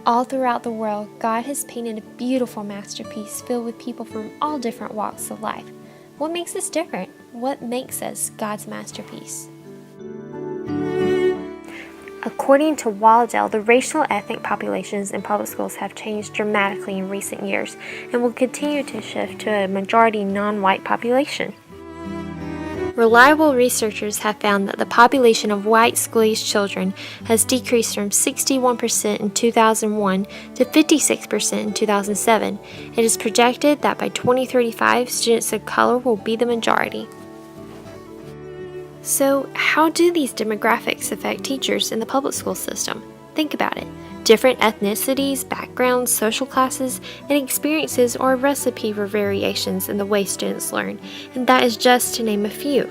All throughout the world, God has painted a beautiful masterpiece filled with people from all different walks of life. What makes us different? What makes us God's masterpiece? According to Waldell, the racial ethnic populations in public schools have changed dramatically in recent years and will continue to shift to a majority non-white population. Reliable researchers have found that the population of white school-aged children has decreased from 61% in 2001 to 56% in 2007. It is projected that by 2035, students of color will be the majority. So, how do these demographics affect teachers in the public school system? Think about it. Different ethnicities, backgrounds, social classes, and experiences are a recipe for variations in the way students learn, and that is just to name a few.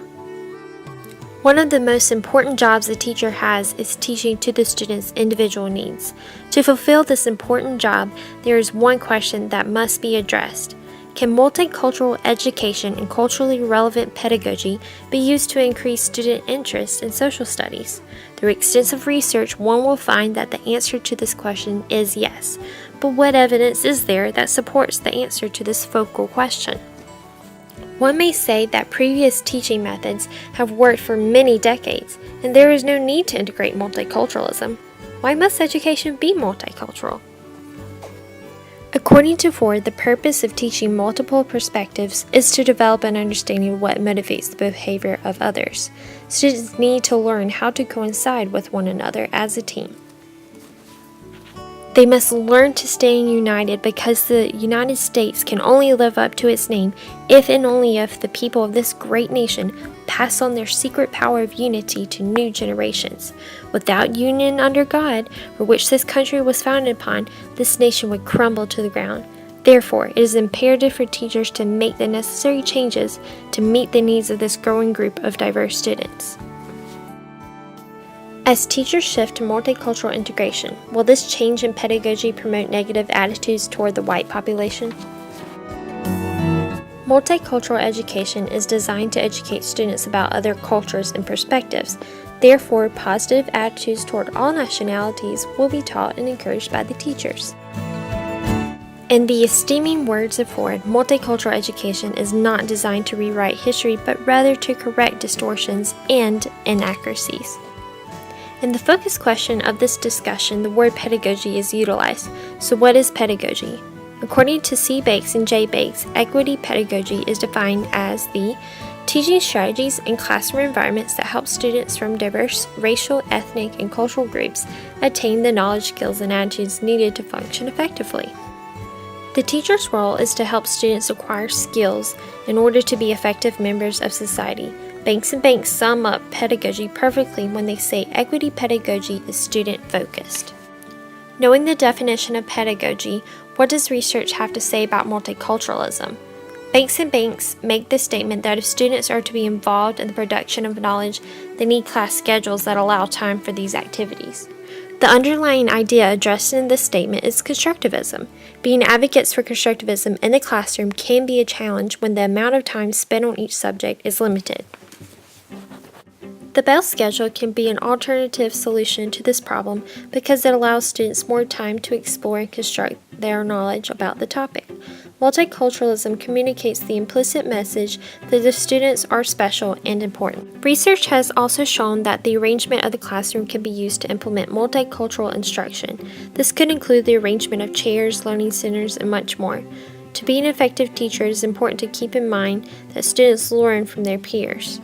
One of the most important jobs a teacher has is teaching to the students' individual needs. To fulfill this important job, there is one question that must be addressed. Can multicultural education and culturally relevant pedagogy be used to increase student interest in social studies? Through extensive research, one will find that the answer to this question is yes. But what evidence is there that supports the answer to this focal question? One may say that previous teaching methods have worked for many decades, and there is no need to integrate multiculturalism. Why must education be multicultural? According to Ford, the purpose of teaching multiple perspectives is to develop an understanding of what motivates the behavior of others. Students need to learn how to coincide with one another as a team. They must learn to stay united because the United States can only live up to its name if and only if the people of this great nation pass on their secret power of unity to new generations. Without union under God, for which this country was founded upon, this nation would crumble to the ground. Therefore, it is imperative for teachers to make the necessary changes to meet the needs of this growing group of diverse students. As teachers shift to multicultural integration, will this change in pedagogy promote negative attitudes toward the white population? Multicultural education is designed to educate students about other cultures and perspectives. Therefore, positive attitudes toward all nationalities will be taught and encouraged by the teachers. In the esteeming words of Ford, multicultural education is not designed to rewrite history, but rather to correct distortions and inaccuracies. In the focus question of this discussion, the word pedagogy is utilized. So what is pedagogy? According to C. Bakes and J. Bakes, equity pedagogy is defined as the teaching strategies and classroom environments that help students from diverse racial, ethnic, and cultural groups attain the knowledge, skills, and attitudes needed to function effectively. The teacher's role is to help students acquire skills in order to be effective members of society. Banks and Banks sum up pedagogy perfectly when they say equity pedagogy is student-focused. Knowing the definition of pedagogy, what does research have to say about multiculturalism? Banks and Banks make the statement that if students are to be involved in the production of knowledge, they need class schedules that allow time for these activities. The underlying idea addressed in this statement is constructivism. Being advocates for constructivism in the classroom can be a challenge when the amount of time spent on each subject is limited. The Bell schedule can be an alternative solution to this problem because it allows students more time to explore and construct their knowledge about the topic. Multiculturalism communicates the implicit message that the students are special and important. Research has also shown that the arrangement of the classroom can be used to implement multicultural instruction. This could include the arrangement of chairs, learning centers, and much more. To be an effective teacher, it is important to keep in mind that students learn from their peers.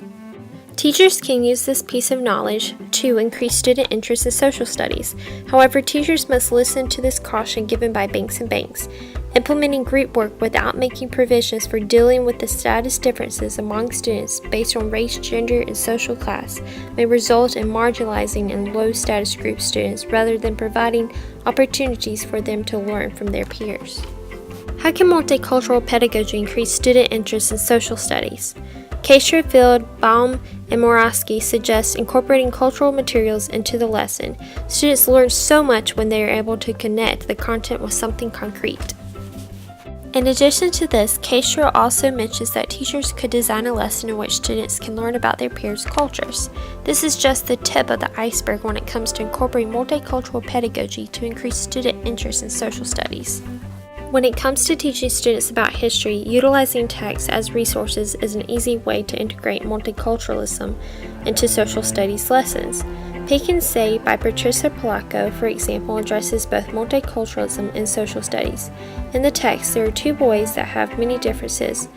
Teachers can use this piece of knowledge to increase student interest in social studies. However, teachers must listen to this caution given by Banks and Banks. Implementing group work without making provisions for dealing with the status differences among students based on race, gender, and social class may result in marginalizing and low-status group students rather than providing opportunities for them to learn from their peers. How can multicultural pedagogy increase student interest in social studies? Keisha, Field, Baum, and Morawski suggest incorporating cultural materials into the lesson. Students learn so much when they are able to connect the content with something concrete. In addition to this, Castro also mentions that teachers could design a lesson in which students can learn about their peers' cultures. This is just the tip of the iceberg when it comes to incorporating multicultural pedagogy to increase student interest in social studies. When it comes to teaching students about history, utilizing texts as resources is an easy way to integrate multiculturalism into social studies lessons. Pick and Say by Patricia Polacco, for example, addresses both multiculturalism and social studies. In the text, there are two boys that have many differences.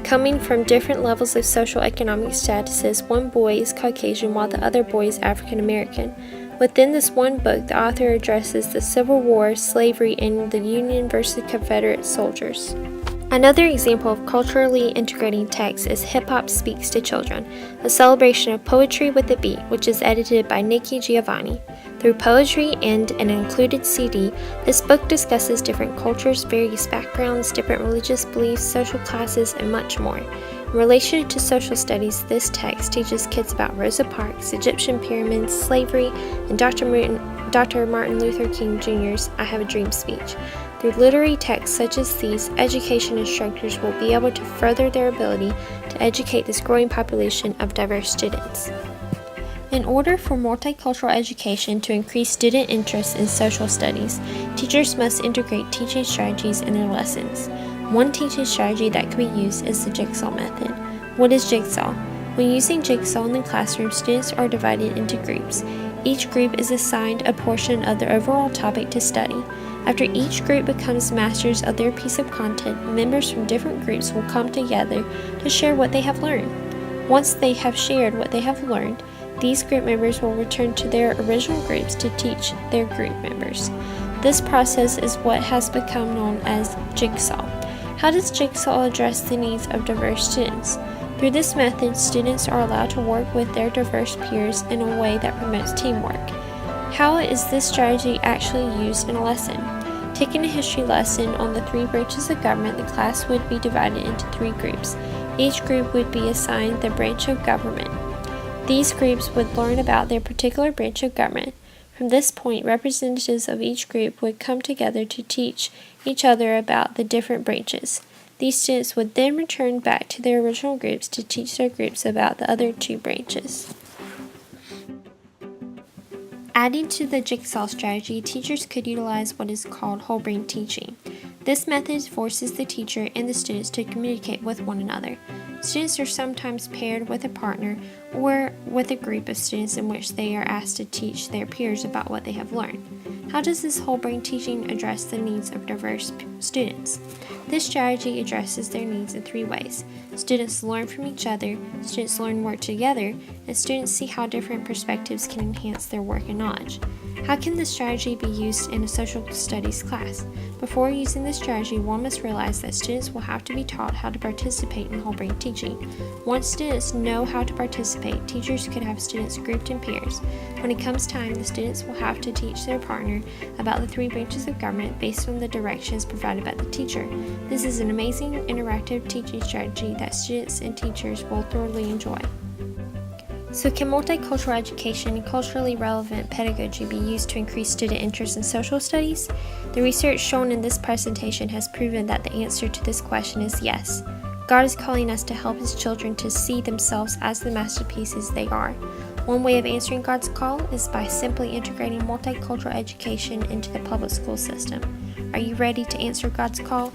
Coming from different levels of social economic statuses, one boy is Caucasian while the other boy is African American. Within this one book, the author addresses the Civil War, slavery, and the Union versus Confederate soldiers. Another example of culturally integrating text is Hip Hop Speaks to Children, a celebration of poetry with a beat, which is edited by Nikki Giovanni. Through poetry and an included CD, this book discusses different cultures, various backgrounds, different religious beliefs, social classes, and much more. In relation to social studies, this text teaches kids about Rosa Parks, Egyptian pyramids, slavery, and Dr. Martin Luther King Jr.'s I Have a Dream speech. Through literary texts such as these, education instructors will be able to further their ability to educate this growing population of diverse students. In order for multicultural education to increase student interest in social studies, teachers must integrate teaching strategies in their lessons. One teaching strategy that can be used is the jigsaw method. What is jigsaw? When using jigsaw in the classroom, students are divided into groups. Each group is assigned a portion of the overall topic to study. After each group becomes masters of their piece of content, members from different groups will come together to share what they have learned. Once they have shared what they have learned, these group members will return to their original groups to teach their group members. This process is what has become known as jigsaw. How does jigsaw address the needs of diverse students? Through this method, students are allowed to work with their diverse peers in a way that promotes teamwork. How is this strategy actually used in a lesson? Taking a history lesson on the three branches of government, the class would be divided into three groups. Each group would be assigned the branch of government. These groups would learn about their particular branch of government. From this point, representatives of each group would come together to teach each other about the different branches. These students would then return back to their original groups to teach their groups about the other two branches. Adding to the jigsaw strategy, teachers could utilize what is called whole brain teaching. This method forces the teacher and the students to communicate with one another. Students are sometimes paired with a partner or with a group of students in which they are asked to teach their peers about what they have learned. How does this whole brain teaching address the needs of diverse students? This strategy addresses their needs in three ways. Students learn from each other, students learn work together, and students see how different perspectives can enhance their work and knowledge. How can this strategy be used in a social studies class? Before using this strategy, one must realize that students will have to be taught how to participate in whole brain teaching. Once students know how to participate, teachers could have students grouped in pairs. When it comes time, the students will have to teach their partner about the three branches of government based on the directions provided by the teacher. This is an amazing interactive teaching strategy that students and teachers will thoroughly enjoy. So can multicultural education and culturally relevant pedagogy be used to increase student interest in social studies? The research shown in this presentation has proven that the answer to this question is yes. God is calling us to help His children to see themselves as the masterpieces they are. One way of answering God's call is by simply integrating multicultural education into the public school system. Are you ready to answer God's call?